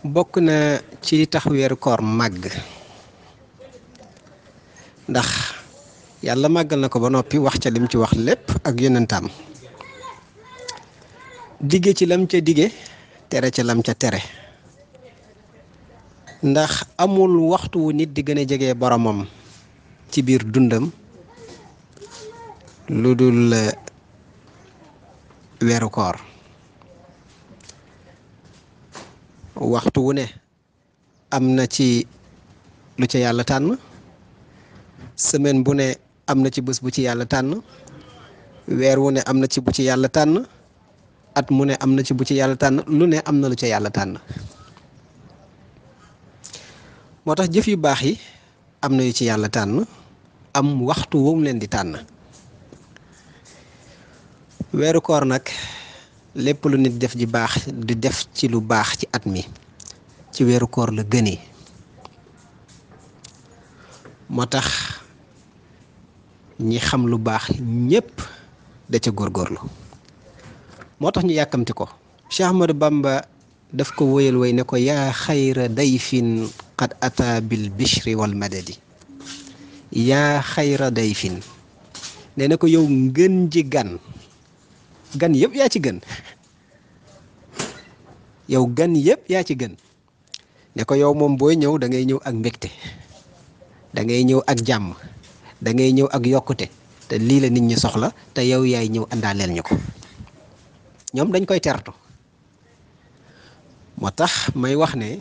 bokk na ci li tax weeru koor màgg ndax yàlla màggal na ko ba noppi wax ca lim ci wax lépp ak yonentam dige ci lam ca dige tere ca lam ca tere ndax amul waxtu wu nit di gën a jege boromam ci biir dundam lu dul weeru koor waxtu wu ne am na ci lu ca yàlla tànn semaine bu ne am na ci bés bu ci yàlla tànn weer wu ne am na ci bu ci yàlla tànn at mu ne am na ci bu ci yàlla tànn lu ne am na lu ca yàlla tànn moo tax jëf yu baax yi am na yu ci yàlla tànn am waxtu wu mu leen di tànn weeru koor nag lépp lu nit def ji baax di def ci lu baax ci at mi ci weeru koor la gënee moo tax ñi xam lu baax ñépp da ca góorgóorlu moo tax ñu yàkkamti ko Cheikh Ahmadou Bamba daf ko wóyal way ne ko yaa xayra dayfin qad ata bil bishri wal madadi yaa xayra dayfin nee na ko yow ngën ji gan yëpp yaa ci gën yow gan yëpp yaa ci gën ne ko yow moom booy ñëw da ngay ñëw ak mbégte da ngay ñëw ak jàmm da ngay ñëw ak yokkute te lii la nit ñi soxla te yow yaay ñëw àndaaleel ñu ko ñoom dañ koy tertu moo tax may wax ne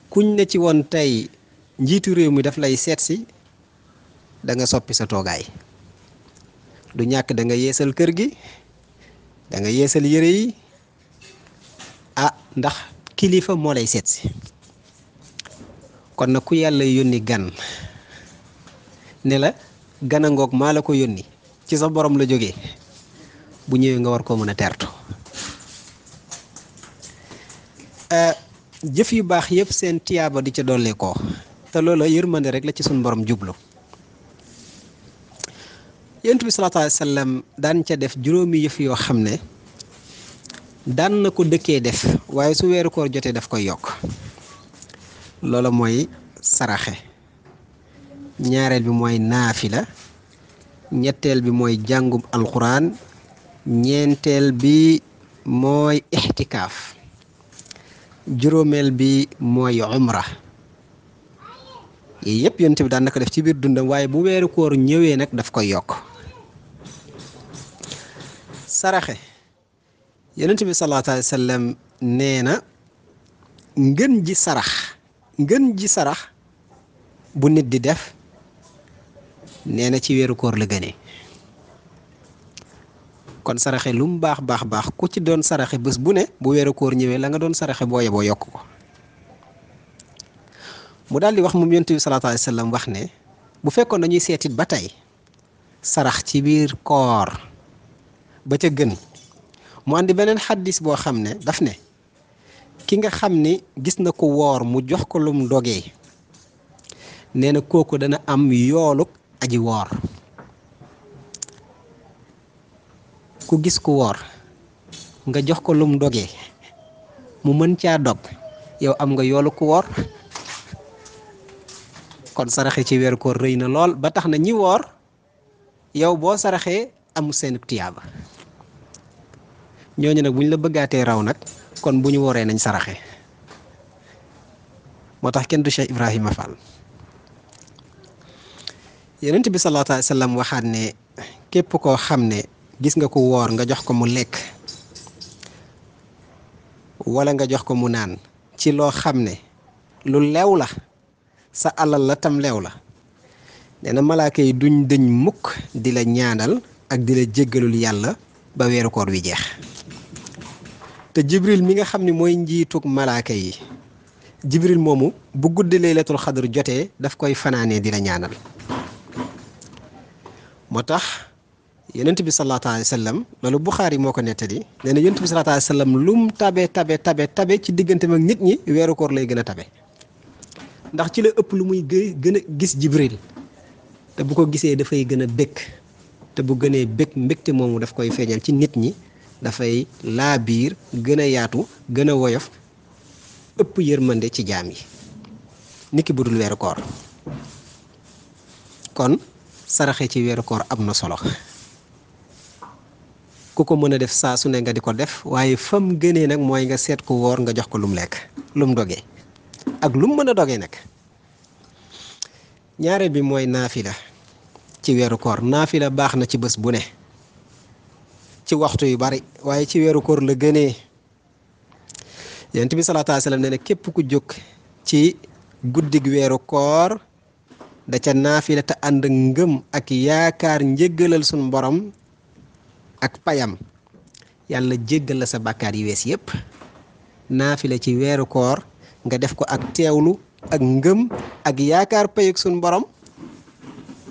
kuñ ne ci woon tey njiitu réew mi daf lay seet si da nga soppi sa toogaay du ñàkk da nga yeesal kër gi da nga yeesal yére yi ndax kilifa moo lay seet si kon nag ku yàlla yónni gan ne la gana ngoog maa la ko yónni ci sa borom la jógee bu ñëwee nga war koo mën a tertu jëf yu baax yëpp seen tiyaaba di ca dolli ko te loola yërmande rek la ci suñu borom jublu yonent bi sallallahu alayhi wa sallam daan ca def juróomi yëf yoo xam ne daan na ko dëkkee def waaye su weeru koor jotee daf koy yokk loola mooy saraxe ñaareel bi mooy naafila ñetteel bi mooy jàngum alxuraan ñeenteel bi mooy ixtikaaf juróomeel bi mooy umra yii yëpp yonent bi daan na ko def ci biir dundam waaye bu weeru koor ñëwee nag daf koy yokk saraxe yonent bi sallallahu alayhi wa sallam nee na ngën ji sarax bu nit di def nee na ci weeru koor la gënee kon saraxe lu mu baax ku ci doon saraxe bés bu ne bu weeru koor ñëwee la nga doon saraxe boo yeboo yokk ko mu daal di wax moom yonent bi sallallahu alayhi wa sallam wax ne bu fekkoon dañuy seetit ba tey sarax ci biir koor ba ca gën mu andi beneen xaddis boo xam ne daf ne ki nga xam ni gis na ko woor mu jox ko lum dogee nee na kooku dana am yooluk aji woor ku gis ku woor nga jox ko lum dogee mu mën caa dog yow am nga yoolu ku woor kon saraxe ci weeru koor rëy na lool ba tax na ñi woor yow boo saraxee amu seen tiyaaba ñooñu nag bu ñu la bëggaatee raw nag kon bu ñu wooree nañ saraxe moo tax kenn du Cheikh Ibrahima Fall yonent bi sallallahu alayhi wa sallam waxaat ne képp koo xam ne gis nga ko woor nga jox ko mu lekk wala nga jox ko mu naan ci loo xam ne lu leew la sa alal la tam leew la nee na malaaka yi duñ dëñ mukk di la ñaanal ak di la jéggalul yàlla ba weeru koor wi jeex te jibril mi nga xam ne mooy njiitug malaaka yi jibril moomu bu guddi laylatul xadr jotee daf koy fanaanee di la ñaanal moo tax yonent bi sallallahu alayhi wa sallam loolu Buxaari moo ko nettali nee na yonent bi sallallahu alayhi wa sallam lum tabe ci diggante ak nit ñi weeru koor lay gën a tabe ndax ci la ëpp lu muy gën a gis jibril te bu ko gisee dafay gën a bëgg te bu gënee bëgg mbégte moomu daf koy feeñal ci nit ñi dafay laa biir gën a yaatu gën a woyof ëpp yërmande ci jaam yi niki budul weeru koor kon saraxe ci weeru koor am na solo ku ko mën a def saa su ne nga di ko def waaye fam gënee nag mooy nga seet ko woor nga jox ko lum lekk lum dogee ak lum mën a dogee nag ñaare bi mooy naafila ci weeru koor naafila baax na ci bés bu ne ci waxtu yu bari waaye ci weeru koor la gënee yonent bi salaatu alayhi wa sallam nee na képp ku jóg ci guddig weeru koor da ca naafila te ànd ngëm ak yaakaar njéggalal sunu borom ak payam yàlla jéggal la sa bàkkaar yi wees yépp naafila ci weeru koor nga def ko ak teewlu ak ngëm ak yaakaar payuk sunu borom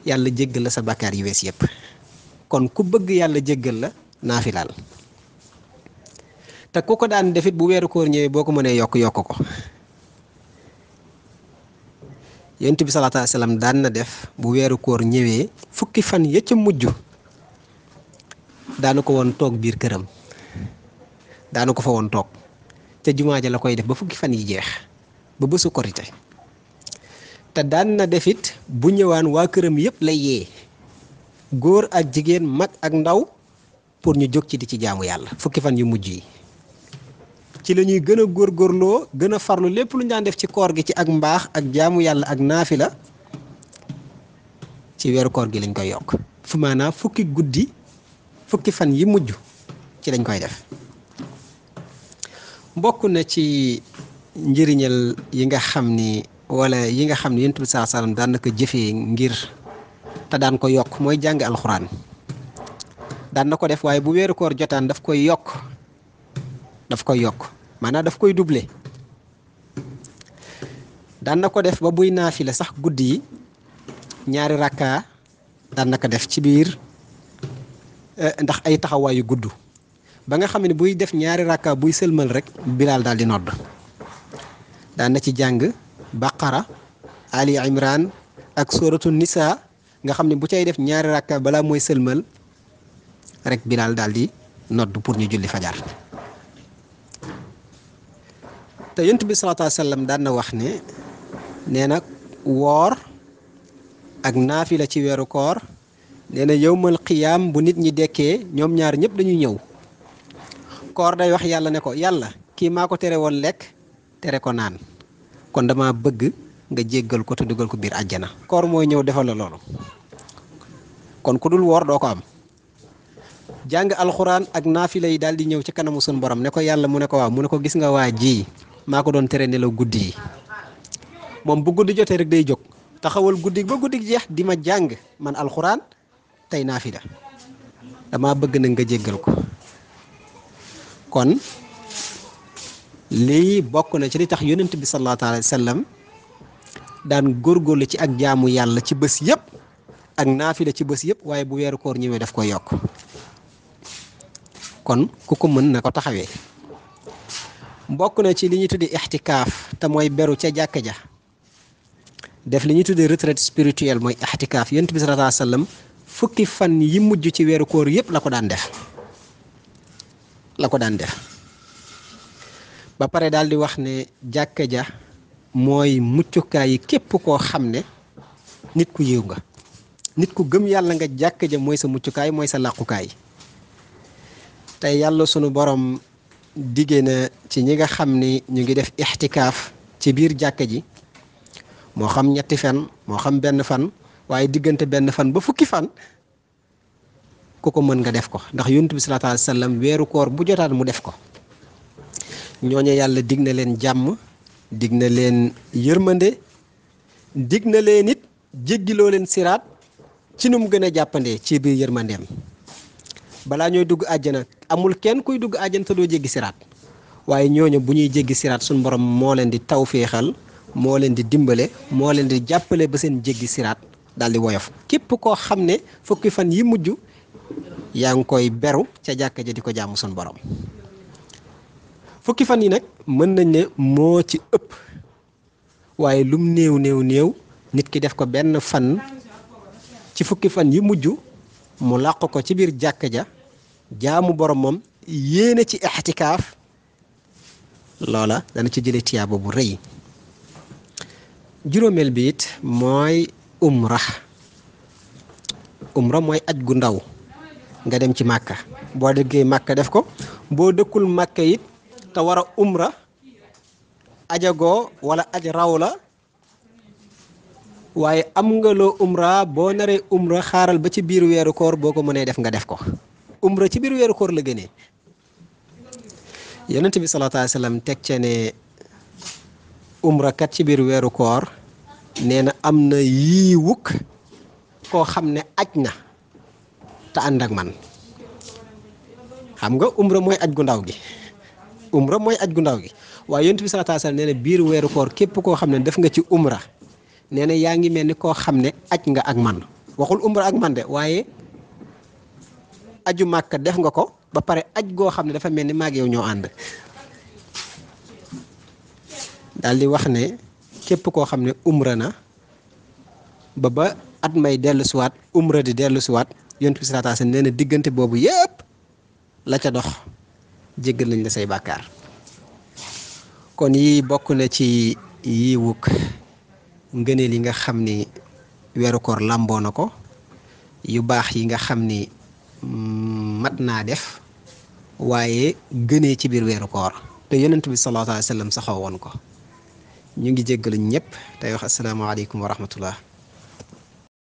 yàlla jéggal la sa bàkkaar yi wees yépp kon ku bëgg yàlla jéggal la naafilaal te ku ko daan defit bu weeru koor ñëwee boo ko mënee yokk ko yonent bi salaatu alayhi wa sallam daan na def bu weeru koor ñëwee fukki fan ya ca mujj daanu ko woon toog biir këram daanu ko fa woon toog te jumaa ja la koy def ba fukki fan yi jeex ba bésu korite te daan na defit bu ñëwaan waa këram yépp lay yee góor ak jigéen mag ak ndaw pour ñu jóg ci di ci jaamu yàlla fukki fan yu mujj yi ci la ñuy gën a góorgóorloo gën a farlu lépp lu ñu daan def ci koor gi ci ak mbaax ak jaamu yàlla ak naafila ci weeru koor gi lañ koy yokk fu maanaam fukki fan yi mujj ci lañ koy def bokk na ci njëriñal yi nga xam ni wala yi nga xam ni Yonent bi sallallahu alayhi wasallam daan na ko jëfee ngir te daan ko yokk mooy jàng alxuraan daan na ko def waaye bu weeru koor jotaan daf koy yokk maanaam daf koy doubler daan na ko def ba buy naafila sax guddi yi ñaari rakka daan na ko def ci biir ndax ay taxawaayu gudd ba nga xam ne buy def ñaari rakka buy sëlmal rek Bilaal daal di nodd daan na ci jàng Baqara Ali Imran ak Suratu Nisa nga xam ne bu cay def ñaari rakka balaa mooy sëlmal rek Bilaal daal di nodd pour ñu julli fajar te Yonent bi sallallahu alayhi wa sallam daan na wax ne nee na woor ak naafila ci weeru koor nee na yawmal qiyaam bu nit ñi dekkee ñoom ñaar ñëpp dañuy ñëw koor day wax yàlla ne ko yàlla kii maa ko tere woon lekk tere ko naan kon dama bëgg nga jéggal ko te dugal ko biir àjjana koor mooy ñëw defal la loolu kon ku dul woor doo ko am jàng alxuraan ak naafila yi daal di ñëw ci kanamu sun borom ne ko yàlla mu ne ko waaw mu ne ko gis nga waa ji maa ko doon tere nelaw guddi yi moom bu guddi jotee rek day jóg taxawal guddi ba guddi jeex di ma jàng man alxuraan tey naafila dama bëgg na nga jéggal ko kon lii bokk na ci li tax yonent bi sallallahu alayhi wa sallam daan góorgóorlu ci ak jaamu yàlla ci bés yëpp ak naafila ci bés yëpp waaye bu weeru koor ñëwee daf koy yokk kon ku ko mën na ko taxawee bokk na ci li ñuy tuddee ixtikaaf te mooy beru ca jàkka ja def li ñuy tuddee retraite spirituelle mooy ixtikaaf yonent bi sallallahu alayhi wa sallam fukki fan yi mujj ci weeru koor yëpp la ko daan def ba pare daal di wax ne jàkka ja mooy muccukaay yi képp koo xam ne nit ku yiw nga nit ku gëm yàlla nga jàkka ja mooy sa muccukaay mooy sa làqukaay te yàlla sunu borom diggee na ci ñi nga xam ni ñu ngi def ixtikaaf ci biir jàkka ji moo xam ñetti fan moo xam benn fan waaye diggante benn fan ba fukki fan ku ko mën nga def ko ndax yonent bi sallallahu alayhi wa sallam weeru koor bu jotaan mu def ko ñooñu yàlla dig na leen jàmm dig na leen yërmande dig na leen it jéggiloo leen siraat ci nu mu gën a jàppandee ci biir yërmandeem balaa ñooy dugg àjjana amul kenn kuy dugg àjjana te doo jéggi siraat waaye ñooñu bu ñuy jéggi siraat suñu borom moo leen di tawféexal moo leen di dimbale moo leen di jàppale ba seen jéggi siraat daal di woyof képp koo xam ne fukki fan yi mujj yaa ngi koy beru ca jàkka ja di ko jaamu suñu borom fukki fan yi nag mën nañ ne moo ci ëpp waaye lum néew nit ki def ko benn fan ci fukki fan yi mujj mu làq ko ci biir jàkka ja jaamu borom moom yéene ci ixtikaaf loola dana ci jële tiyaaba bu rëy. juróomeel bi it mooy umra mooy aj gu ndaw nga dem ci màkka boo dëggee màkka def ko boo dëkkul màkka it te war a umra ajagoo wala aj raw la waaye am nga loo umra boo naree umra xaaral ba ci biir weeru koor boo ko mënee def nga def ko. umra ci biir weeru koor la gënee yonent bi sallallahu alayhi wa sallam teg ca ne umra kat ci biir weeru koor nee na am na yiiwuk koo xam ne aj na te ànd ak man. xam nga umra mooy aj gu ndaw gi waaye yonent bi sallallahu alayhi wa sallam nee na biir weeru koor képp koo xam ne def nga ci umra nee na yaa ngi mel ni koo xam ne aj nga ak man. waxul umra ak man de waaye aju màkka def nga ko ba pare aj goo xam ne dafa mel ni maag yow ñoo ànd. daal di wax ne képp koo xam ne umra na ba at may dellu siwaat umra di dellu siwaat yonent bi sallallahu alayhi wa sallam nee na diggante boobu yépp la ca dox jéggal nañ la say bàkkaar. kon yi bokk na ci yiwuk ngëneel yi nga xam ni weeru koor làmboo na ko, yu baax yi nga xam ni mat naa def waaye gënee ci biir weeru koor te yonent bi sallallahu alayhi wa sallam saxoo woon ko. ñu ngi jéggalu ñëpp tey wax asalaamaaleykum wa rahmatullah.